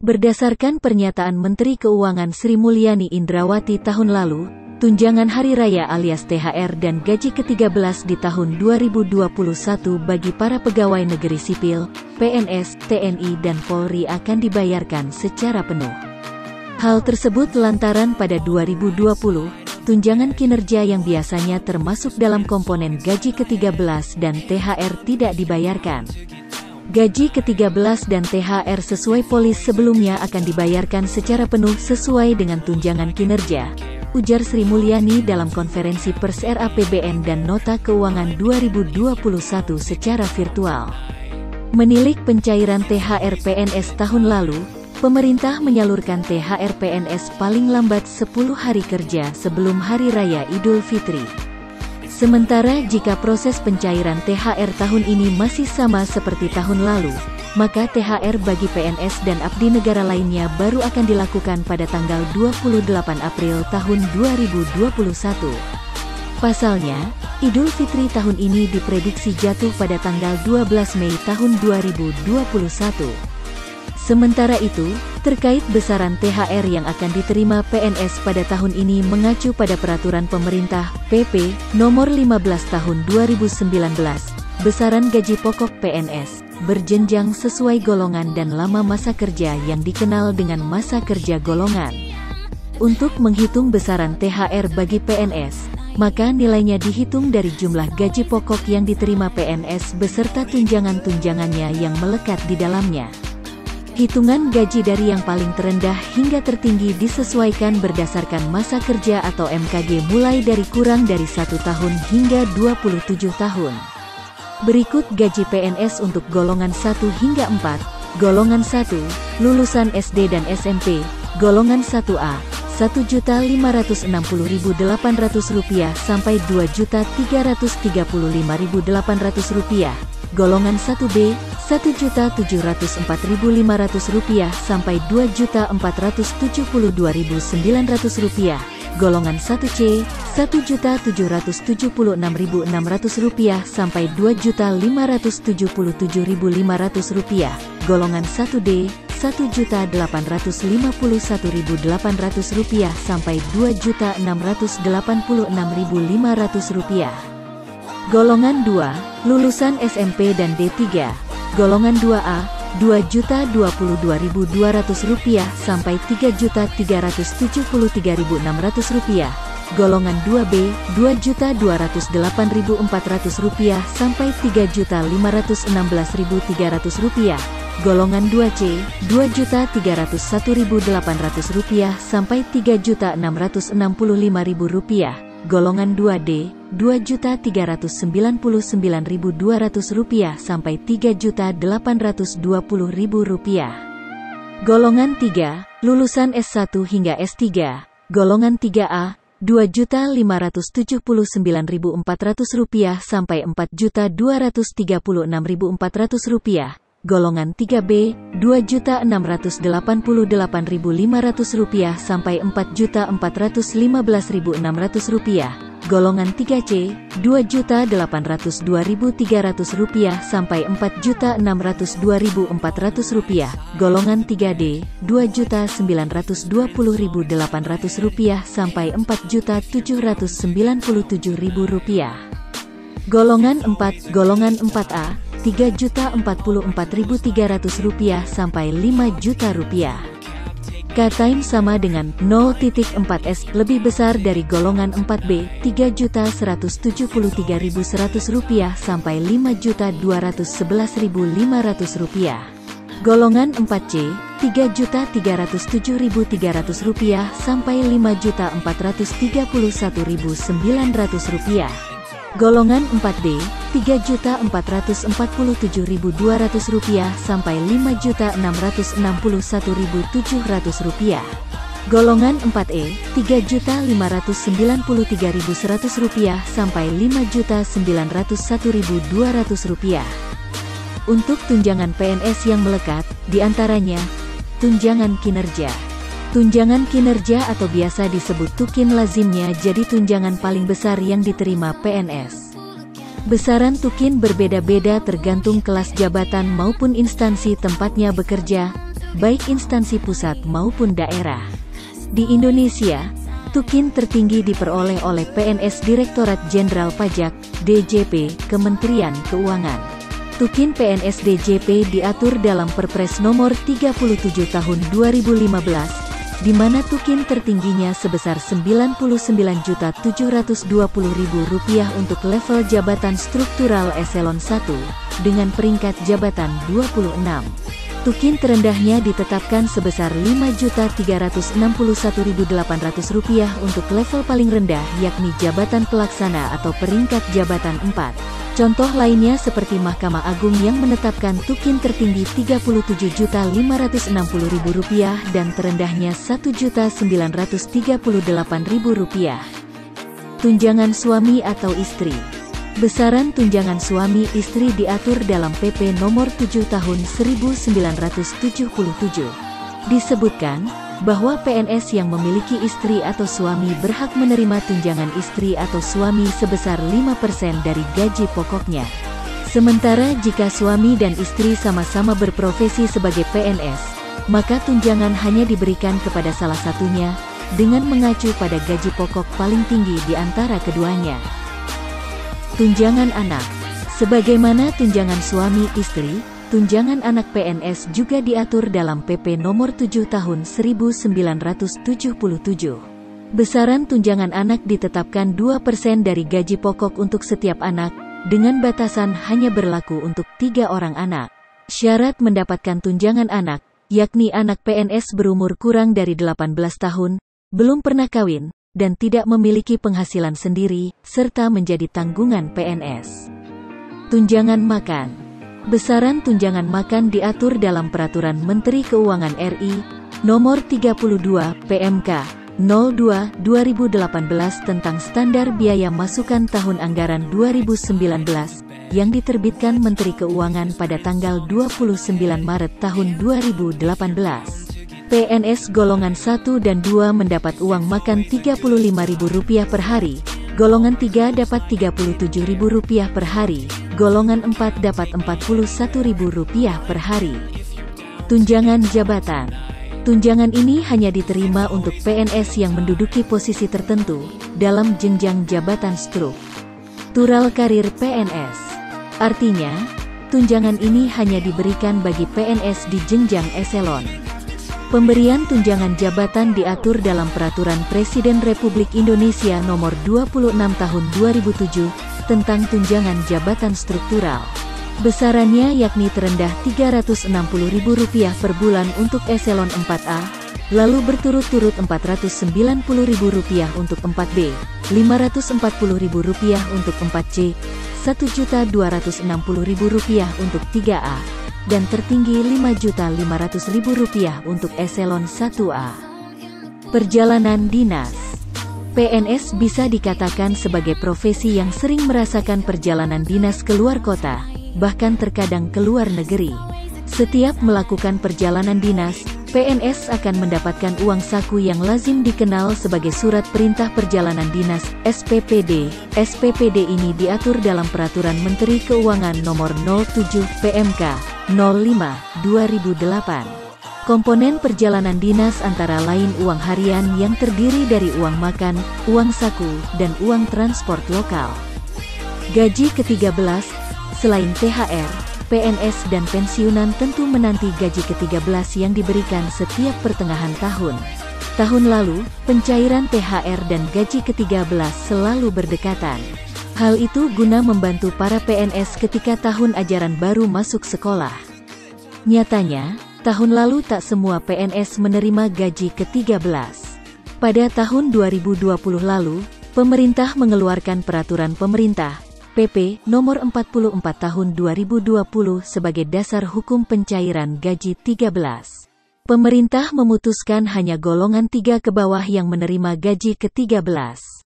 Berdasarkan pernyataan Menteri Keuangan Sri Mulyani Indrawati tahun lalu, tunjangan hari raya alias THR dan gaji ke-13 di tahun 2021 bagi para pegawai negeri sipil, PNS, TNI dan Polri akan dibayarkan secara penuh. Hal tersebut lantaran pada 2020, tunjangan kinerja yang biasanya termasuk dalam komponen gaji ke-13 dan THR tidak dibayarkan. Gaji ke-13 dan THR sesuai polis sebelumnya akan dibayarkan secara penuh sesuai dengan tunjangan kinerja, ujar Sri Mulyani dalam konferensi pers RAPBN dan Nota Keuangan 2021 secara virtual. Menilik pencairan THR PNS tahun lalu, pemerintah menyalurkan THR PNS paling lambat 10 hari kerja sebelum Hari Raya Idul Fitri. Sementara jika proses pencairan THR tahun ini masih sama seperti tahun lalu, maka THR bagi PNS dan abdi negara lainnya baru akan dilakukan pada tanggal 28 April tahun 2021. Pasalnya, Idul Fitri tahun ini diprediksi jatuh pada tanggal 12 Mei tahun 2021. Sementara itu, terkait besaran THR yang akan diterima PNS pada tahun ini mengacu pada Peraturan Pemerintah, PP, Nomor 15 Tahun 2019, besaran gaji pokok PNS, berjenjang sesuai golongan dan lama masa kerja yang dikenal dengan masa kerja golongan. Untuk menghitung besaran THR bagi PNS, maka nilainya dihitung dari jumlah gaji pokok yang diterima PNS beserta tunjangan-tunjangannya yang melekat di dalamnya. Hitungan gaji dari yang paling terendah hingga tertinggi disesuaikan berdasarkan masa kerja atau MKG mulai dari kurang dari 1 tahun hingga 27 tahun. Berikut gaji PNS untuk golongan 1 hingga 4, golongan 1, lulusan SD dan SMP, golongan 1A, Rp1.560.800 sampai Rp2.335.800, golongan 1B, Rp1.704.500 sampai Rp2.472.900, golongan 1C, Rp1.776.600 sampai Rp2.577.500, golongan 1D, Rp1.851.800 sampai Rp2.686.500. Golongan 2, lulusan SMP dan D3, golongan 2A, Rp2.022.200 sampai Rp3.373.600, golongan 2B, Rp2.208.400 sampai Rp3.516.300, golongan 2C, Rp2.301.800 sampai Rp3.665.000, golongan 2D, Rp2.399.200 sampai Rp3.820.000. Golongan 3, lulusan S1 hingga S3, golongan 3A, Rp2.579.400 sampai Rp4.236.400, golongan 3B, Rp2.688.500 sampai Rp4.415.600, golongan 3C, Rp2.802.300 sampai Rp4.602.400, golongan 3D, Rp2.920.800 sampai Rp4.797.000. Golongan 4, golongan 4A, Rp3.044.300 sampai Rp5.000.000. K-time sama dengan 0.4S lebih besar dari golongan 4B, Rp3.173.100 sampai Rp5.211.500. Golongan 4C, Rp3.307.300 sampai Rp5.431.900. Golongan 4D, Rp3.447.200 sampai Rp5.661.700. Golongan 4E, Rp3.593.100 sampai Rp5.901.200. Untuk tunjangan PNS yang melekat, diantaranya, tunjangan kinerja. Tunjangan kinerja atau biasa disebut tukin lazimnya jadi tunjangan paling besar yang diterima PNS. Besaran tukin berbeda-beda tergantung kelas jabatan maupun instansi tempatnya bekerja, baik instansi pusat maupun daerah. Di Indonesia, tukin tertinggi diperoleh oleh PNS Direktorat Jenderal Pajak, DJP, Kementerian Keuangan. Tukin PNS DJP diatur dalam Perpres Nomor 37 Tahun 2015, di mana tukin tertingginya sebesar Rp99.720.000 untuk level jabatan struktural eselon 1, dengan peringkat jabatan 26. Tukin terendahnya ditetapkan sebesar Rp5.361.800 untuk level paling rendah yakni jabatan pelaksana atau peringkat jabatan 4. Contoh lainnya seperti Mahkamah Agung yang menetapkan tukin tertinggi Rp30.560.000 dan terendahnya Rp1.938.000. Tunjangan suami atau istri. Besaran tunjangan suami istri diatur dalam PP Nomor 7 Tahun 1977. Disebutkan bahwa PNS yang memiliki istri atau suami berhak menerima tunjangan istri atau suami sebesar 5% dari gaji pokoknya. Sementara jika suami dan istri sama-sama berprofesi sebagai PNS, maka tunjangan hanya diberikan kepada salah satunya, dengan mengacu pada gaji pokok paling tinggi di antara keduanya. Tunjangan anak. Sebagaimana tunjangan suami istri, tunjangan anak PNS juga diatur dalam PP Nomor 7 Tahun 1977. Besaran tunjangan anak ditetapkan 2% dari gaji pokok untuk setiap anak, dengan batasan hanya berlaku untuk 3 orang anak. Syarat mendapatkan tunjangan anak, yakni anak PNS berumur kurang dari 18 tahun, belum pernah kawin, dan tidak memiliki penghasilan sendiri, serta menjadi tanggungan PNS. Tunjangan makan. Besaran tunjangan makan diatur dalam Peraturan Menteri Keuangan RI, Nomor 32, PMK, 02/2018 tentang Standar Biaya Masukan Tahun Anggaran 2019, yang diterbitkan Menteri Keuangan pada tanggal 29 Maret tahun 2018. PNS golongan 1 dan 2 mendapat uang makan Rp35.000 per hari, golongan 3 dapat Rp37.000 per hari, golongan 4 dapat Rp41.000 per hari. Tunjangan jabatan. Tunjangan ini hanya diterima untuk PNS yang menduduki posisi tertentu dalam jenjang jabatan struktural karir PNS. Artinya, tunjangan ini hanya diberikan bagi PNS di jenjang eselon. Pemberian tunjangan jabatan diatur dalam Peraturan Presiden Republik Indonesia Nomor 26 Tahun 2007 tentang tunjangan jabatan struktural. Besarannya yakni terendah Rp360.000 per bulan untuk eselon 4A, lalu berturut-turut Rp490.000 untuk 4B, Rp540.000 untuk 4C, Rp1.260.000 untuk 3A, dan tertinggi Rp5.500.000 untuk eselon 1A. Perjalanan dinas. PNS bisa dikatakan sebagai profesi yang sering merasakan perjalanan dinas keluar kota, bahkan terkadang keluar negeri. Setiap melakukan perjalanan dinas, PNS akan mendapatkan uang saku yang lazim dikenal sebagai Surat Perintah Perjalanan Dinas, SPPD. SPPD ini diatur dalam Peraturan Menteri Keuangan Nomor 07 PMK 05/2008. Komponen perjalanan dinas antara lain uang harian yang terdiri dari uang makan, uang saku, dan uang transport lokal. Gaji ke-13, selain THR, PNS dan pensiunan tentu menanti gaji ke-13 yang diberikan setiap pertengahan tahun. Tahun lalu, pencairan THR dan gaji ke-13 selalu berdekatan. Hal itu guna membantu para PNS ketika tahun ajaran baru masuk sekolah. Nyatanya, tahun lalu tak semua PNS menerima gaji ke-13. Pada tahun 2020 lalu, pemerintah mengeluarkan Peraturan Pemerintah PP Nomor 44 Tahun 2020 sebagai dasar hukum pencairan gaji 13. Pemerintah memutuskan hanya golongan 3 ke bawah yang menerima gaji ke-13.